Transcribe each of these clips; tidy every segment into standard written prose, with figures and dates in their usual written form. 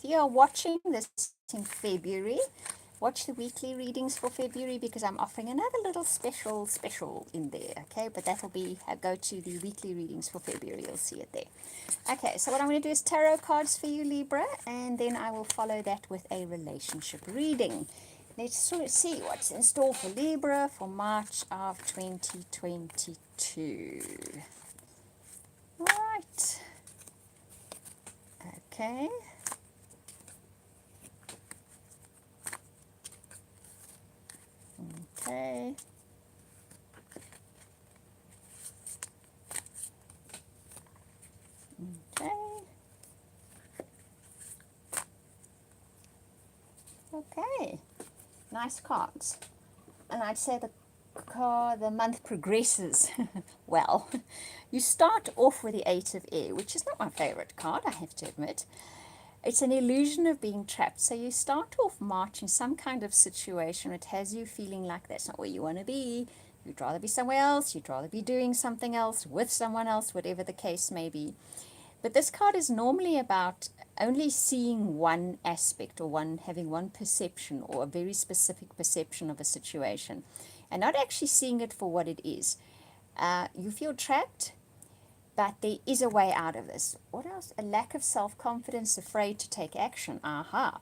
you are watching this in February, watch the weekly readings for February because I'm offering another little special in there, okay? But that will be, go to the weekly readings for February, you'll see it there. Okay, so what I'm going to do is tarot cards for you, Libra, and then I will follow that with a relationship reading. Let's sort of see what's in store for Libra for March of 2022. All right. Okay. Okay. Okay. Okay. Nice cards. And I'd say the month progresses well. You start off with the Eight of Air, which is not my favorite card, I have to admit. It's an illusion of being trapped. So you start off March in some kind of situation. It has you feeling like that's not where you want to be. You'd rather be somewhere else. You'd rather be doing something else with someone else, whatever the case may be. But this card is normally about only seeing one aspect or having one perception or a very specific perception of a situation and not actually seeing it for what it is. You feel trapped, but there is a way out of this. What else? A lack of self-confidence, afraid to take action. Aha.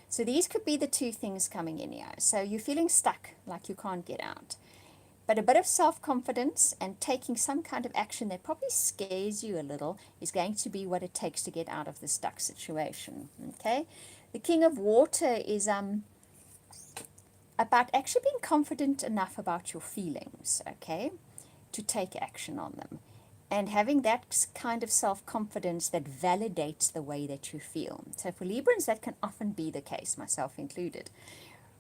So these could be the two things coming in here. So you're feeling stuck, like you can't get out. But a bit of self-confidence and taking some kind of action that probably scares you a little is going to be what it takes to get out of the stuck situation. Okay? The King of Water is about actually being confident enough about your feelings, okay, to take action on them. And having that kind of self-confidence that validates the way that you feel. So for Librans, that can often be the case, myself included.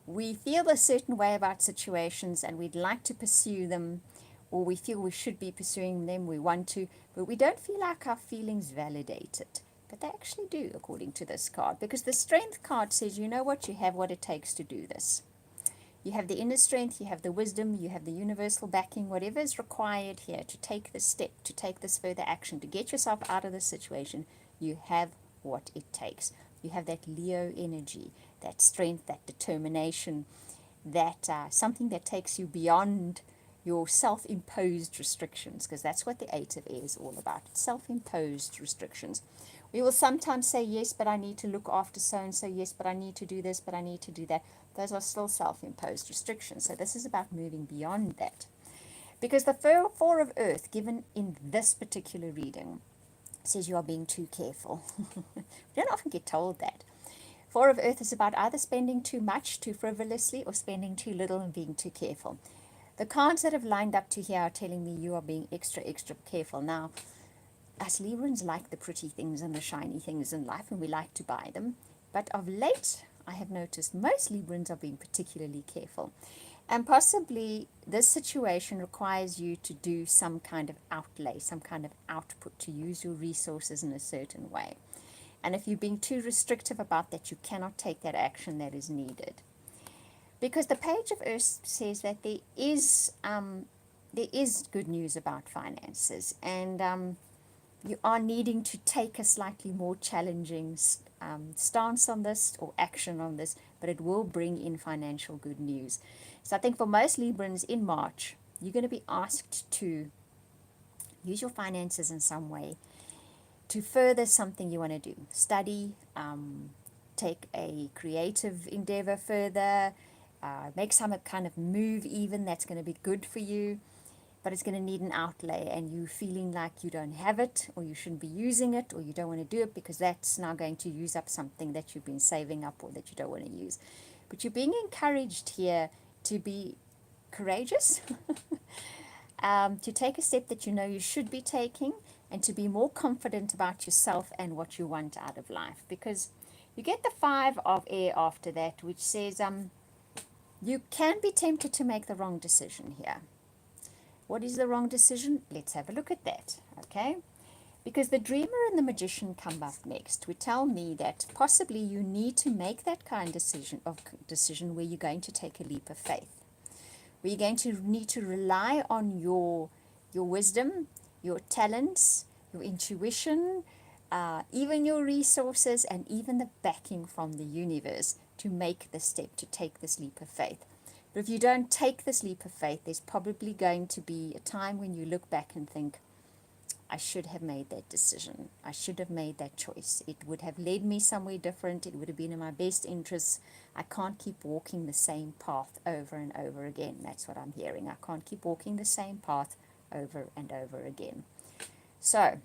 We feel a certain way about situations and we'd like to pursue them, or we feel we should be pursuing them, we want to, but we don't feel like our feelings validate it. But they actually do, according to this card, because the Strength card says, you know what, you have what it takes to do this. You have the inner strength, you have the wisdom, you have the universal backing, whatever is required here to take this step, to take this further action, to get yourself out of this situation, you have what it takes. You have that Leo energy, that strength, that determination, that something that takes you beyond your self-imposed restrictions, because that's what the Eight of Air is all about, self-imposed restrictions. We will sometimes say, yes, but I need to look after so-and-so, yes, but I need to do this, but I need to do that. Those are still self-imposed restrictions. So this is about moving beyond that. Because the Four of Earth, given in this particular reading, says you are being too careful. We don't often get told that. Four of Earth is about either spending too much, too frivolously, or spending too little and being too careful. The cards that have lined up to here are telling me you are being extra careful. Now, us Librans like the pretty things and the shiny things in life, and we like to buy them. But of late, I have noticed most Librans are being particularly careful. And possibly this situation requires you to do some kind of outlay, some kind of output, to use your resources in a certain way. And if you're being too restrictive about that, you cannot take that action that is needed. Because the Page of Earth says that there is good news about finances, and you are needing to take a slightly more challenging stance on this or action on this, but it will bring in financial good news. So I think for most Librans in March, you're going to be asked to use your finances in some way to further something you want to do. Study, take a creative endeavor further, make some kind of move even that's going to be good for you. But it's going to need an outlay, and you feeling like you don't have it, or you shouldn't be using it, or you don't want to do it because that's now going to use up something that you've been saving up or that you don't want to use. But you're being encouraged here to be courageous, to take a step that you know you should be taking, and to be more confident about yourself and what you want out of life. Because you get the Five of Air after that, which says you can be tempted to make the wrong decision here. What is the wrong decision? Let's have a look at that, okay? Because the Dreamer and the Magician come up next, which tell me that possibly you need to make that kind of decision where you're going to take a leap of faith, where you're going to need to rely on your wisdom, your talents, your intuition, even your resources, and even the backing from the universe to make the step, to take this leap of faith. But if you don't take this leap of faith, there's probably going to be a time when you look back and think, I should have made that decision. I should have made that choice. It would have led me somewhere different. It would have been in my best interests. I can't keep walking the same path over and over again. That's what I'm hearing. I can't keep walking the same path over and over again. So,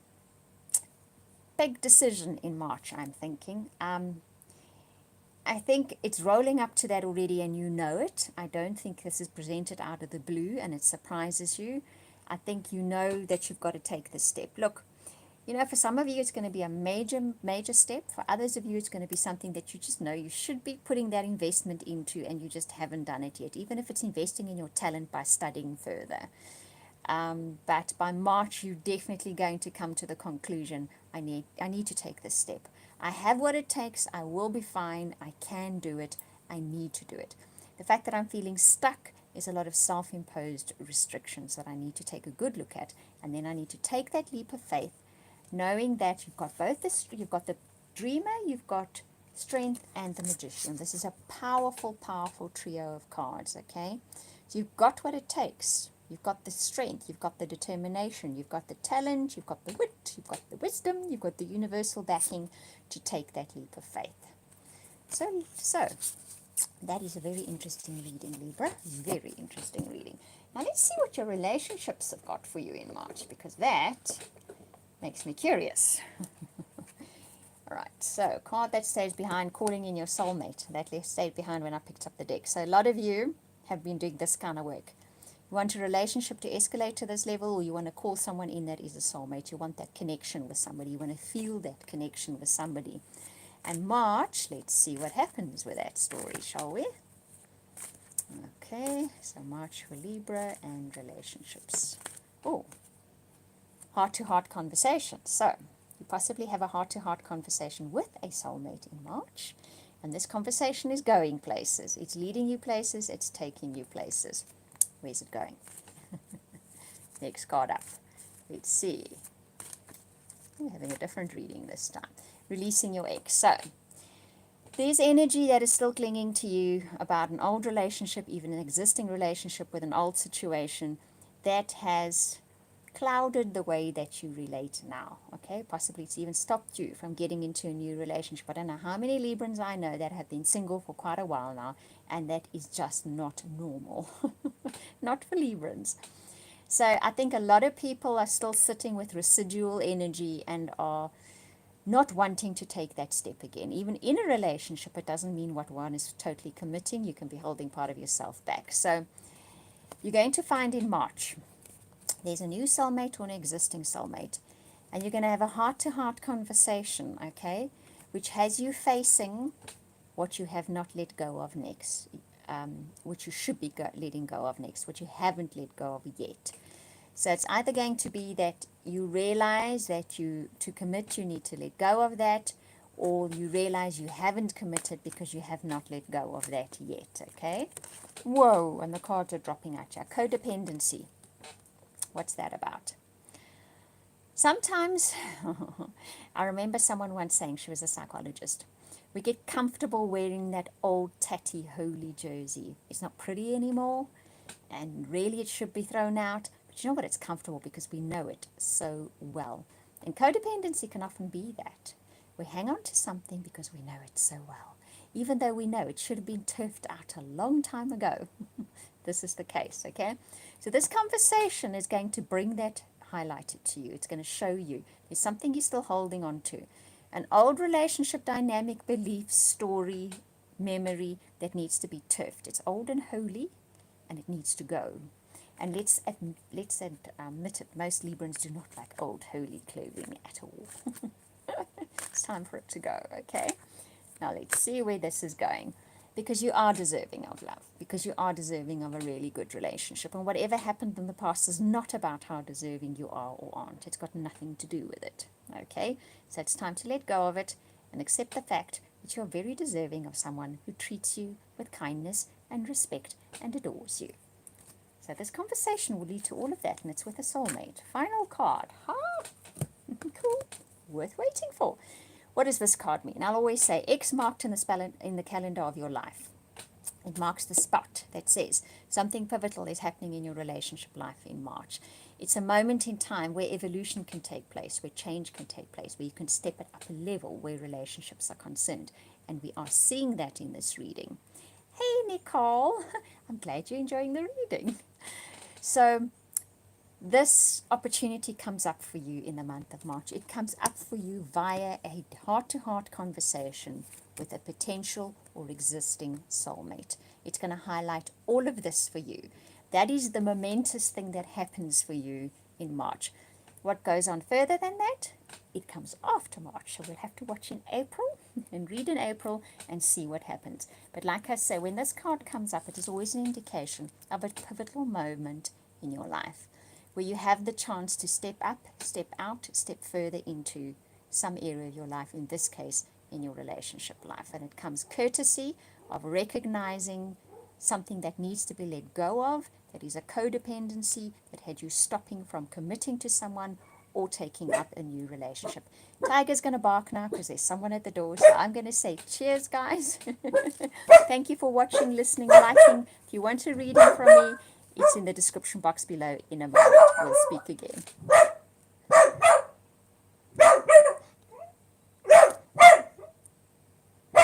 big decision in March, I'm thinking. I think it's rolling up to that already and you know it. I don't think this is presented out of the blue and it surprises you. I think you know that you've got to take this step. Look, you know, for some of you it's going to be a major step. For others of you it's going to be something that you just know you should be putting that investment into and you just haven't done it yet, even if it's investing in your talent by studying further. But by March you're definitely going to come to the conclusion, I need to take this step. I have what it takes. I will be fine. I can do it. I need to do it. The fact that I'm feeling stuck is a lot of self-imposed restrictions that I need to take a good look at, and then I need to take that leap of faith, knowing that you've got both this. You've got the dreamer, you've got strength, and the magician. This is a powerful trio of cards. Okay, so you've got what it takes. You've got the strength, you've got the determination, you've got the talent, you've got the wit, you've got the wisdom, you've got the universal backing to take that leap of faith. So that is a very interesting reading, Libra. Very interesting reading. Now let's see what your relationships have got for you in March, because that makes me curious. All right, so card that stays behind, calling in your soulmate. That stayed behind when I picked up the deck. So a lot of you have been doing this kind of work. You want a relationship to escalate to this level, or you want to call someone in that is a soulmate. You want that connection with somebody. You want to feel that connection with somebody. And March, let's see what happens with that story, shall we? Okay, so March for Libra and relationships. Oh, heart-to-heart conversation. So, you possibly have a heart-to-heart conversation with a soulmate in March. And this conversation is going places. It's leading you places. It's taking you places. Where's it going? Next card up. Let's see. We're having a different reading this time. Releasing your ex. So, there's energy that is still clinging to you about an old relationship, even an existing relationship with an old situation that has clouded the way that you relate now. Okay, possibly it's even stopped you from getting into a new relationship. I don't know how many Librans I know that have been single for quite a while now, and that is just not normal. Not for Librans. So I think a lot of people are still sitting with residual energy and are not wanting to take that step again. Even in a relationship, it doesn't mean what one is totally committing. You can be holding part of yourself back. So you're going to find in March, there's a new soulmate or an existing soulmate, and you're going to have a heart-to-heart conversation, okay, which has you facing what you have not let go of next, which you should be letting go of next, what you haven't let go of yet. So it's either going to be that you realize that to commit, you need to let go of that, or you realize you haven't committed because you have not let go of that yet, okay? Whoa, and the cards are dropping at you. Codependency. What's that about? Sometimes, I remember someone once saying, she was a psychologist, we get comfortable wearing that old tatty holy jersey. It's not pretty anymore, and really it should be thrown out. But you know what? It's comfortable because we know it so well. And codependency can often be that. We hang on to something because we know it so well, even though we know it should have been turfed out a long time ago. This is the case, okay? So this conversation is going to bring that highlighted to you. It's going to show you there's something you're still holding on to. An old relationship dynamic, belief, story, memory that needs to be turfed. It's old and holy, and it needs to go. And let's admit it, most Librans do not like old holy clothing at all. It's time for it to go, okay? Now let's see where this is going. Because you are deserving of love. Because you are deserving of a really good relationship. And whatever happened in the past is not about how deserving you are or aren't. It's got nothing to do with it. Okay? So it's time to let go of it and accept the fact that you're very deserving of someone who treats you with kindness and respect and adores you. So this conversation will lead to all of that, and it's with a soulmate. Final card. Huh? Cool. worth waiting for. What does this card mean? I'll always say X marked in the spell in the calendar of your life. It marks the spot that says something pivotal is happening in your relationship life in March. It's a moment in time where evolution can take place, where change can take place, where you can step it up a level where relationships are concerned. And we are seeing that in this reading. Hey, Nicole. I'm glad you're enjoying the reading. So this opportunity comes up for you in the month of March. It comes up for you via a heart-to-heart conversation with a potential or existing soulmate. It's going to highlight all of this for you. That is the momentous thing that happens for you in March. What goes on further than that? It comes after March. So we'll have to watch in April and read in April and see what happens. But like I say, when this card comes up, it is always an indication of a pivotal moment in your life where you have the chance to step up, step out, step further into some area of your life, in this case, in your relationship life. And it comes courtesy of recognizing something that needs to be let go of, that is a codependency that had you stopping from committing to someone or taking up a new relationship. Tiger's going to bark now because there's someone at the door, so I'm going to say cheers, guys. Thank you for watching, listening, liking. If you want a reading from me, it's in the description box below in a moment. We'll speak again.